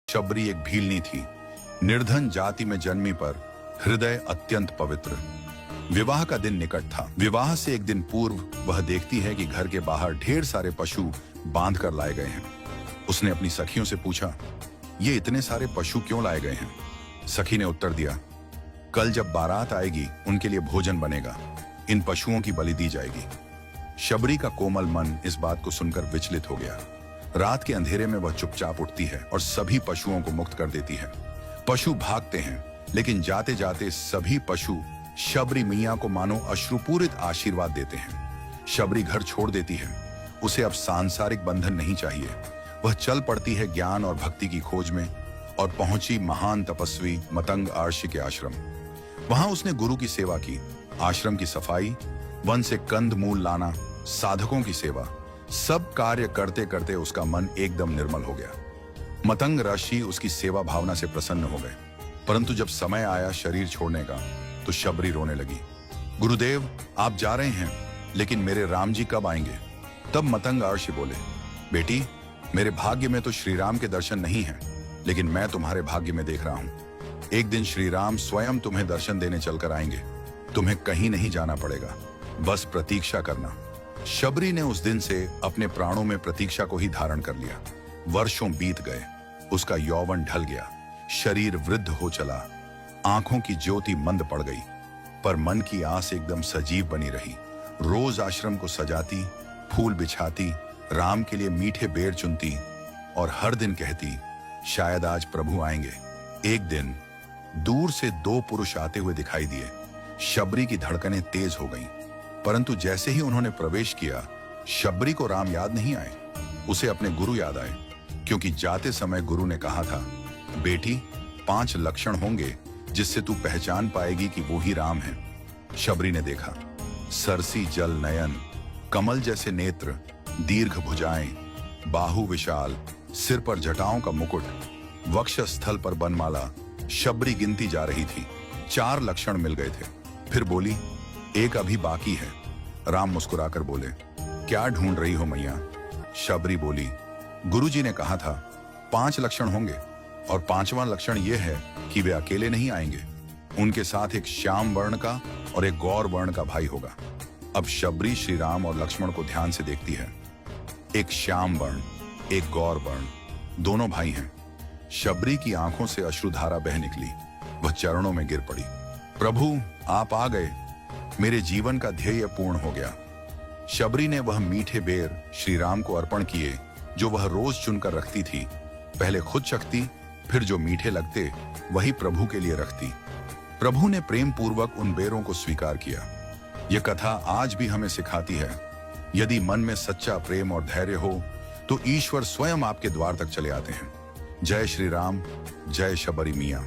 शबरी एक भीलनी थी, निर्धन जाति में जन्मी पर हृदय अत्यंत पवित्र। विवाह का दिन निकट था। विवाह से एक दिन पूर्व वह देखती है कि घर के बाहर ढेर सारे पशु बांध कर लाए गए हैं। उसने अपनी सखियों से पूछा, ये इतने सारे पशु क्यों लाए गए हैं? सखी ने उत्तर दिया, कल जब बारात आएगी उनके लिए भोजन बनेगा, इन पशुओं की बलि दी जाएगी। शबरी का कोमल मन इस बात को सुनकर विचलित हो गया। रात के अंधेरे में वह चुपचाप उठती है और सभी पशुओं को मुक्त कर देती है। पशु भागते हैं, लेकिन जाते जाते सभी पशु शबरी मियां को मानो अश्रुपूरित आशीर्वाद देते हैं। शबरी घर छोड़ देती है। उसे अब सांसारिक बंधन नहीं चाहिए। वह चल पड़ती है ज्ञान और भक्ति की खोज में और पहुंची महान तपस्वी मतंग आर्षि के आश्रम। वहां उसने गुरु की सेवा की, आश्रम की सफाई, वन से कंद मूल लाना, साधकों की सेवा, सब कार्य करते करते उसका मन एकदम निर्मल हो गया। मतंग ऋषि उसकी सेवा भावना से प्रसन्न हो गए। परंतु जब समय आया शरीर छोड़ने का तो शबरी रोने लगी। गुरुदेव, आप जा रहे हैं, लेकिन मेरे राम जी कब आएंगे? तब मतंग ऋषि बोले, बेटी, मेरे भाग्य में तो श्री राम के दर्शन नहीं है, लेकिन मैं तुम्हारे भाग्य में देख रहा हूं। एक दिन श्री राम स्वयं तुम्हें दर्शन देने चलकर आएंगे। तुम्हें कहीं नहीं जाना पड़ेगा, बस प्रतीक्षा करना। शबरी ने उस दिन से अपने प्राणों में प्रतीक्षा को ही धारण कर लिया। वर्षों बीत गए, उसका यौवन ढल गया, शरीर वृद्ध हो चला, आंखों की ज्योति मंद पड़ गई, पर मन की आस एकदम सजीव बनी रही। रोज आश्रम को सजाती, फूल बिछाती, राम के लिए मीठे बेर चुनती और हर दिन कहती, शायद आज प्रभु आएंगे। एक दिन दूर से दो पुरुष आते हुए दिखाई दिए। शबरी की धड़कनें तेज हो गईं, परंतु जैसे ही उन्होंने प्रवेश किया, शबरी को राम याद नहीं आए, उसे अपने गुरु याद आए, क्योंकि जाते समय गुरु ने कहा था, बेटी, 5 लक्षण होंगे जिससे तू पहचान पाएगी कि वो ही राम है। शबरी ने देखा, सरसी जल नयन, कमल जैसे नेत्र, दीर्घ भुजाएं, बाहु विशाल, सिर पर जटाओं का मुकुट, वक्षस्थल पर बनमाला। शबरी गिनती जा रही थी। 4 लक्षण मिल गए थे। फिर बोली, एक अभी बाकी है। राम मुस्कुराकर बोले, क्या ढूंढ रही हो मैया? शबरी बोली, गुरुजी ने कहा था 5 लक्षण होंगे और 5वां लक्षण यह है कि वे अकेले नहीं आएंगे, उनके साथ एक श्याम वर्ण का और एक गौर वर्ण का भाई होगा। अब शबरी श्री राम और लक्ष्मण को ध्यान से देखती है। एक श्याम वर्ण, एक गौर वर्ण, दोनों भाई हैं। शबरी की आंखों से अश्रुधारा बह निकली। वह चरणों में गिर पड़ी। प्रभु, आप आ गए, मेरे जीवन का ध्येय पूर्ण हो गया। शबरी ने वह मीठे बेर श्री राम को अर्पण किए जो वह रोज चुनकर रखती थी। पहले खुद चखती, फिर जो मीठे लगते वही प्रभु के लिए रखती। प्रभु ने प्रेम पूर्वक उन बेरों को स्वीकार किया। यह कथा आज भी हमें सिखाती है, यदि मन में सच्चा प्रेम और धैर्य हो तो ईश्वर स्वयं आपके द्वार तक चले आते हैं। जय श्री राम, जय शबरी मियां।